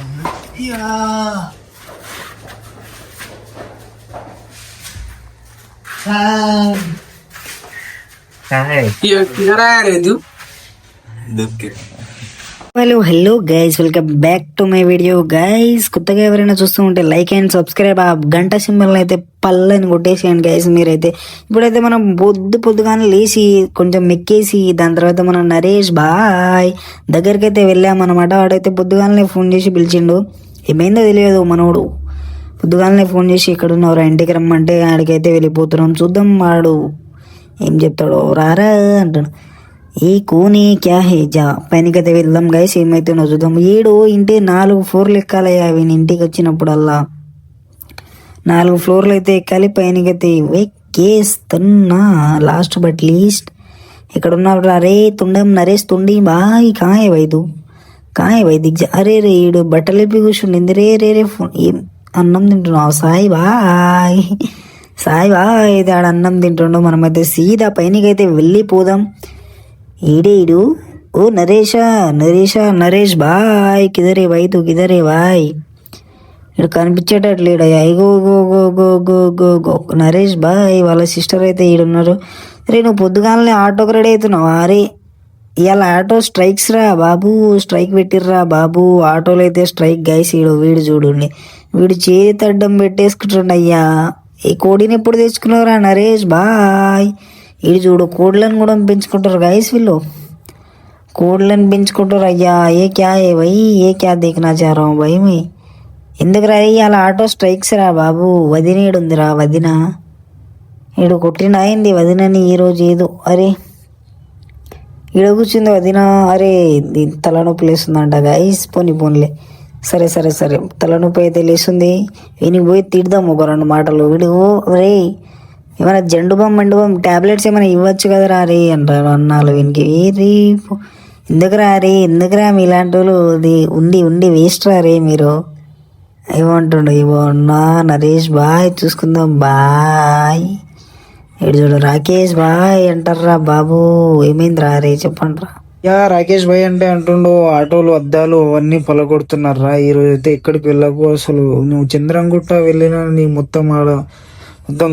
Hello guys, welcome back to my video guys. కొత్తగా ఎవరైనా చూస్తూ ఉంటే లైక్ అండ్ సబ్స్క్రైబ్, ఆ గంట సింబల్ అయితే పల్లని కొట్టేసేయండి గైస్. మీరైతే ఇప్పుడైతే మనం పొద్దుగానే లేచి కొంచెం మెక్కేసి దాని తర్వాత మనం నరేష్ బాయ్ దగ్గరికి అయితే వెళ్ళామన్నమాట. వాడైతే పొద్దుగానే ఫోన్ చేసి పిలిచిండు. ఏమైందో తెలియదు, మనోడు పొద్దుగానే ఫోన్ చేసి ఎక్కడున్నావురా, ఇంటికి రమ్మంటే ఆడికైతే వెళ్ళిపోతున్నాం. చూద్దాం వాడు ఏం చెప్తాడో. రారా అంటాడు. ఏ కోని క్యా హే జా పైనకైతే వెళ్దాం గైస్. ఏమైతే చూద్దాం. ఇంటి 4 ఫ్లోర్లు ఎక్కాలయ్యా. వీని ఇంటికి వచ్చినప్పుడల్లా 4 ఫ్లోర్లు అయితే ఎక్కాలి. పైనకైతే ఎక్కేస్తున్నా. లాస్ట్ బట్ లీస్ట్ ఇక్కడ ఉన్నప్పుడు అరే తుండం నరేష్ తుండి బాయ్ కాయ వైదు దిగ్జ. అరే రే ఈడు బట్టలు ఎప్పి కూర్చుండి రే రే రే ఫోన్ ఏం అన్నం తింటున్నావు సాయి బాయ్ ఇది ఆడ అన్నం తింటుండో. మనమైతే సీదా పైనకైతే వెళ్ళిపోదాం. ఈడేడు ఓ నరేష్ బాయ్ కిదరే బాయ్ తూ కిదరే బాయ్. ఇక్కడ కనిపించేటట్లేడయ్యా. Go go go go go go go Naresh బాయ్ వాళ్ళ సిస్టర్ అయితే ఈడున్నారు. రే నువ్వు పొద్దుగాలనే ఆటోకి రెడీ అవుతున్నావు. అరే ఇవాళ ఆటో స్ట్రైక్స్ రా బాబు, స్ట్రైక్ పెట్టిర్రా బాబు. ఆటోలో అయితే స్ట్రైక్ గైస్. వీడు చూడండి, వీడు చేతి అడ్డం పెట్టేసుకుంటుండయ్యా. ఈ కోడిని ఎప్పుడు తెచ్చుకున్నారా నరేష్ బాయ్. ఇది చూడు కోడ్లను కూడా పెంచుకుంటారు గైస్. వీళ్ళు కోడ్లను పెంచుకుంటారు అయ్యా. ఏ క్యా ఏ భయ్, ఏ క్యా దేఖనా చారా భయ్ మీ. ఎందుకు రా అలా ఆటో స్ట్రైక్స్ రా బాబు. వదినేడుందిరా వదిన, ఈడు కొట్టిన అయింది వదినని ఈరోజు ఏదో. అరే ఈడ కూర్చుంది వదిన. అరే తలనొప్పి లేస్తుందంట గైస్. పోనీలే, సరే తలనొప్పి అయితే లేస్తుంది. వీనికి పోయి తిడదాం ఒక 2 మాటలు. వీడు రే ఏమైనా జండు బామ్ టాబ్లెట్స్ ఏమైనా ఇవ్వచ్చు కదరా రే అంటారు అన్నాళ్ళు వీనికి. రే ఎందుకురా మీలాంటి వాళ్ళు ఉండి వేస్ట్ రా రే మీరు. ఏమంటుండు ఇవో అన్నా నరేష్ బాయ్ చూసుకుందాం బాయ్. ఇటు చూడు రాకేష్ బాయ్ అంటారా బాబు. ఏమైందిరా రే చెప్పండి రా. రాకేష్ భాయ్ అంటే అంటుండు ఆటోలు అద్దాలు అవన్నీ పొలగొడుతున్నారా. ఈ రోజు అయితే ఎక్కడికి వెళ్ళకు. అసలు నువ్వు చంద్రంగుట్ట వెళ్ళినా నీ మొత్తం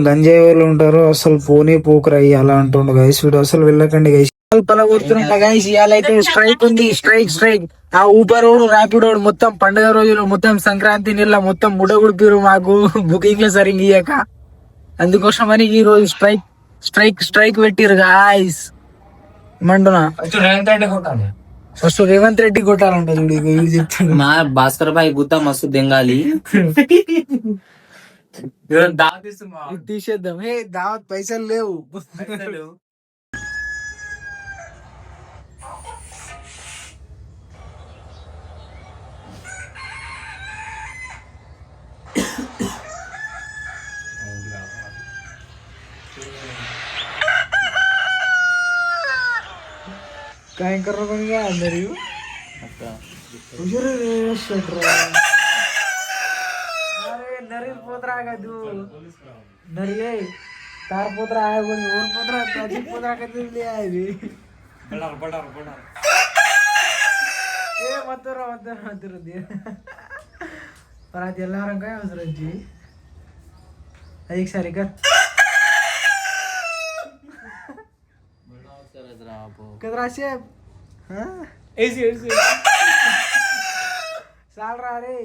గంజాయి వాళ్ళు ఉంటారు. అసలు పోకురా అలా అంటుండు గైస్. వీడు అసలు వెళ్ళకండి గైస్. పలగొడుతున్నా గైస్. ఇవాళైతే స్ట్రైక్ ఉంది. స్ట్రైక్ ఆ ఊబర్ రోడ్ ర్యాపిడ్ రోడ్ మొత్తం పండుగ రోజులు మొత్తం సంక్రాంతి నీళ్ళ మొత్తం ముడగొడిపిరు మాకు బుకింగ్ సరిగ్గా ఇయ్యక. అందుకోసమని ఈ రోజు స్ట్రైక్ పెట్టిరు గాయస్. ఏమంటున్నా ఫస్ట్ రేవంత్ రెడ్డి కొట్టాలంట చూడు చెప్తాడు. మా భాస్కర్ భాయ్ గుత్తా మస్తు దెంగాలి. తీసేద్దాం. ఏ దావత్ పైసలు లేవు. काय कर रहा है अंदर यू अरे नरील पोतरा का तू नरिये तार पोतरा है कोई और पोतरा ताजी पोतरा का तू ले आए भी बड़ा ए मत रो दे पर आज ಎಲ್ಲ ರಂಗ ಅವಸರಜ್ಜಿ ಅದಕ್ಕೆ ಸರಿ कर कदरा शेफ हाँ ऐसी साल रहा रे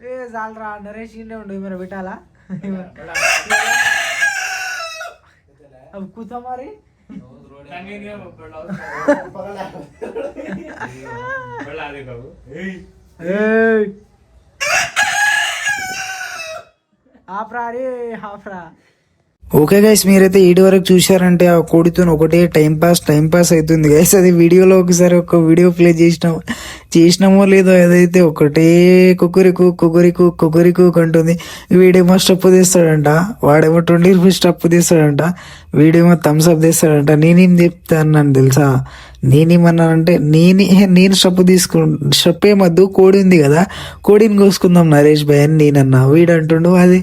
ए साल रहा नरेश ने उन्हें मेरा बेटा ला अब कुछ हमारे आपरा रे आपरा. ఓకే గైస్, మీరైతే ఈడి వరకు చూసారంటే ఆ కోడితో ఒకటే టైం పాస్ అవుతుంది గైస్. అది వీడియోలో ఒకసారి ఒక వీడియో ప్లే చేసినామో లేదో అదైతే ఒకటే కుకురికు అంటుంది. వీడేమో స్టప్పు తీస్తాడంట, వాడేమో 20 రూపీస్ స్టప్పు తీస్తాడంట. వీడేమో థమ్స్అప్ తీస్తాడంట. నేనేం చెప్తాను తెలుసా, నేనేమన్నానంటే నేను స్టెప్ ఏమద్దు, కోడి ఉంది కదా, కోడిని కోసుకుందాం నరేష్ భాయ్ అని నేనన్నా. వీడు అంటుండు అది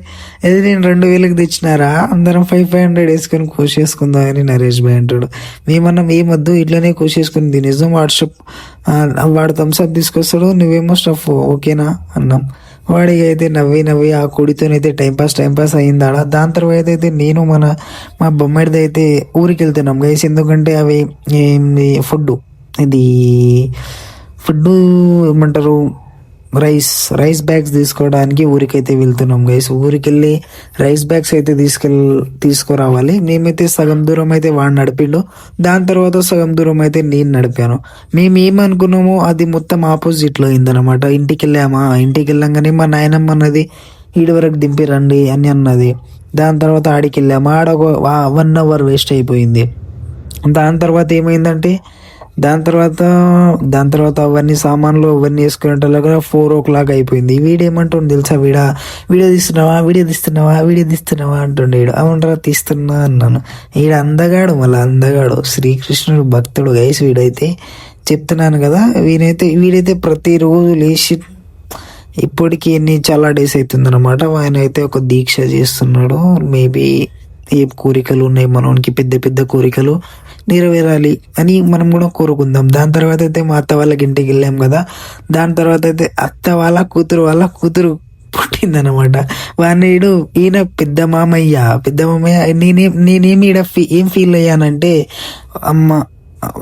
నేను 2000కి తెచ్చినారా, అందరం 500 వేసుకొని కోసేసుకుందాం అని నరేష్ భాయ్ అంటాడు. మేమన్నాం ఏమద్దు, ఇట్లనే కోసేసుకుని తినేద్దాం, వాడు థమ్స్అప్ తీసుకొస్తాడు, నువ్వేమో స్టఫ్ ఓకేనా అన్నాం. వాడికి అయితే నవ్వి ఆ కొడితోనైతే టైంపాస్ అయిందాడ. దాని తర్వాత అయితే నేను మా బొమ్మాయిది అయితే ఊరికి వెళ్తున్నాం గైస్. ఎందుకంటే అవి ఫుడ్ ఏమంటారు, రైస్ బ్యాగ్స్ తీసుకోవడానికి ఊరికైతే వెళ్తున్నాం గైస్. ఊరికి వెళ్ళి రైస్ బ్యాగ్స్ అయితే తీసుకురావాలి. మేమైతే సగం దూరం అయితే వాడు నడిపిండు, దాని తర్వాత సగం దూరం అయితే నేను నడిపాను. మేము ఏమనుకున్నామో అది మొత్తం ఆపోజిట్ లో అయిందనమాట. ఇంటికి వెళ్ళంగానే మా నాయనమ్మ అన్నది ఈడి వరకు దింపి రండి అని అన్నది. దాని తర్వాత ఆడికి వెళ్ళాము. ఆడ ఒక 1 hour వేస్ట్ అయిపోయింది. దాని తర్వాత ఏమైందంటే దాని తర్వాత అవన్నీ సామాన్లు అవన్నీ వేసుకునేటలాగా 4 o'clock అయిపోయింది. వీడేమంటుండు తెలుసా, వీడియో తీస్తున్నావా అంటుండే. అవునరా తీస్తున్నా అన్నాను. ఈడ అందగాడు శ్రీకృష్ణుడు భక్తుడు గైస్. వీడైతే చెప్తున్నాను కదా, వీడైతే ప్రతిరోజు లేచి ఇప్పటికి చాలా డేస్ అవుతుంది అనమాట. ఆయన అయితే ఒక దీక్ష చేస్తున్నాడు. మేబీ ఏ కోరికలు ఉన్నాయి మనకి, పెద్ద కోరికలు నెరవేరాలి అని మనం కూడా కోరుకుందాం. దాని తర్వాత అయితే మా అత్త వాళ్ళకి ఇంటికి వెళ్ళాం కదా. దాని తర్వాత అయితే అత్త వాళ్ళ కూతురు పుట్టిందనమాట. ఈయన పెద్ద మామయ్య. నేనేమి ఏం ఫీల్ అయ్యానంటే, అమ్మ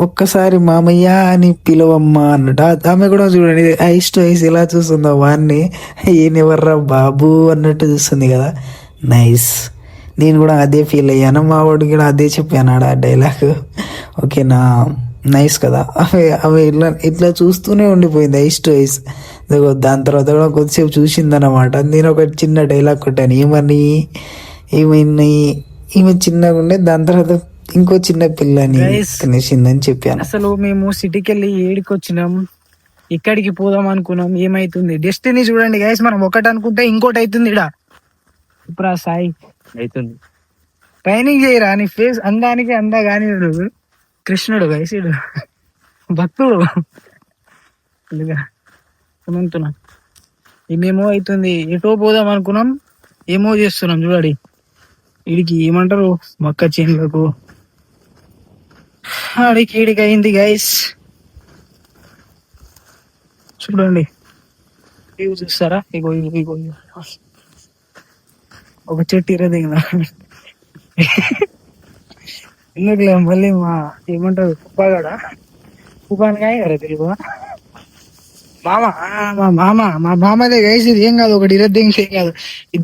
ఒక్కసారి మామయ్య అని పిలవమ్మా అన్నట్టు. ఆమె కూడా చూడండి ఐస్ ఎలా చూస్తుందో వాడిని, ఈయనెవర్రా బాబు అన్నట్టు చూస్తుంది కదా. నైస్. నేను కూడా అదే ఫీల్ అయ్యాను. మా వాడికి కూడా అదే చెప్పాను ఆ డైలాగ్. ఓకేనా, నైస్ కదా. అవి ఇట్లా చూస్తూనే ఉండిపోయింది ఐస్ టు ఐస్. దాని తర్వాత కూడా కొద్దిసేపు చూసిందనమాట. నేను ఒక చిన్న డైలాగ్ కొట్టాను, ఏమైనా ఈమె చిన్నగా ఉండే, దాని తర్వాత ఇంకో చిన్న పిల్లని తినేసిందని చెప్పాను. అసలు మేము సిటీకి వెళ్ళి ఏడికి వచ్చినాం, ఇక్కడికి పోదాం అనుకున్నాం, ఏమైతుంది డెస్టినీ చూడండి గైస్. మనం ఒకటి అనుకుంటే ఇంకోటి అవుతుంది. ఇప్పుడు ఆ సాయి అవుతుంది. ట్రైనింగ్ చేయరా, నీ ఫేస్ అందానికి అందగాని కృష్ణుడు గైసీడు భక్తుడు అనుకుంటున్నా. ఏమేమో అవుతుంది, ఎటో పోదాం అనుకున్నాం, ఏమో చేస్తున్నాం చూడండి. వీడికి ఏమంటారు, మొక్క చేనులకు ఈడికి అయింది గైస్. చూడండి వ్యూ చూస్తారా, ఇగో ఒక చెట్టు ఇరదిందా. ఎందుకులే మళ్ళీ మా ఏమంటారు కుప్పాగాడ తెలుగు మా మామదే గైస్. ఇది ఏం కాదు, ఒకటి ఇరద్దింగ్ ఏం కాదు.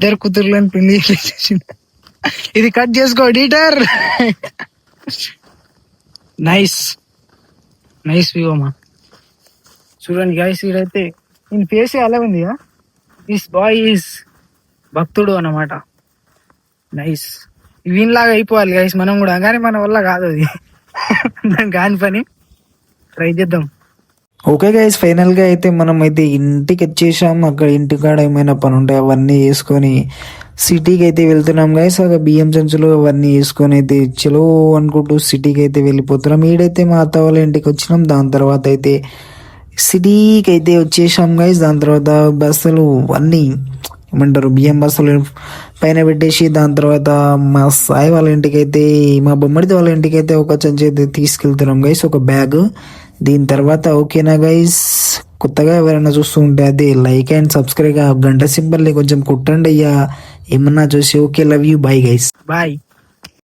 2 కూతుర్లని పెళ్లి చేసింది. ఇది కట్ చేసుకో ఎడిటర్. నైస్ వ్యూ అమ్మా. చూడండి గైస్, ఇదైతే నేను ఫేస్ అలా ఉంది. దిస్ బాయ్ ఈస్ భక్తుడు అన్నమాట. నైస్. వీళ్ళలాగా అయిపోవాలి గైస్ మనం కూడా, కానీ మన వల్ల కాదు అది. కాని పని ట్రై చేద్దాం. ఓకే గైస్, ఫైనల్ గా అయితే మనం అయితే ఇంటికి వచ్చేసాం. అక్కడ ఇంటికాడ ఏమైనా పని ఉంటాయి అవన్నీ వేసుకొని సిటీకి అయితే వెళ్తున్నాం గైస్. ఒక బియ్యం సంచులు అవన్నీ వేసుకొని అయితే చలో అనుకుంటూ సిటీకి అయితే వెళ్ళిపోతున్నాం. ఈడైతే మా అత్త వాళ్ళ ఇంటికి వచ్చినాం. దాని తర్వాత అయితే సిటీకి అయితే వచ్చేసాం గైస్. దాని తర్వాత బస్సులు అన్నీ ఏమంటారు, బియ్యం బస్సులు పైన పెట్టేసి, దాని తర్వాత మా సాయి వాళ్ళ ఇంటికి అయితే, మా బొమ్మడిది వాళ్ళ ఇంటికి అయితే ఒక సంచి అయితే తీసుకెళ్తున్నాం గైస్, ఒక బ్యాగ్. దీని తర్వాత ఓకేనా గైస్, కొత్తగా ఎవరైనా చూస్తూ ఉంటే అదే లైక్ అండ్ సబ్స్క్రైబ్, గంట సింబల్ని కొంచెం కుట్టండి అయ్యా ఏమన్నా చూసి. Okay, love you, bye guys, bye.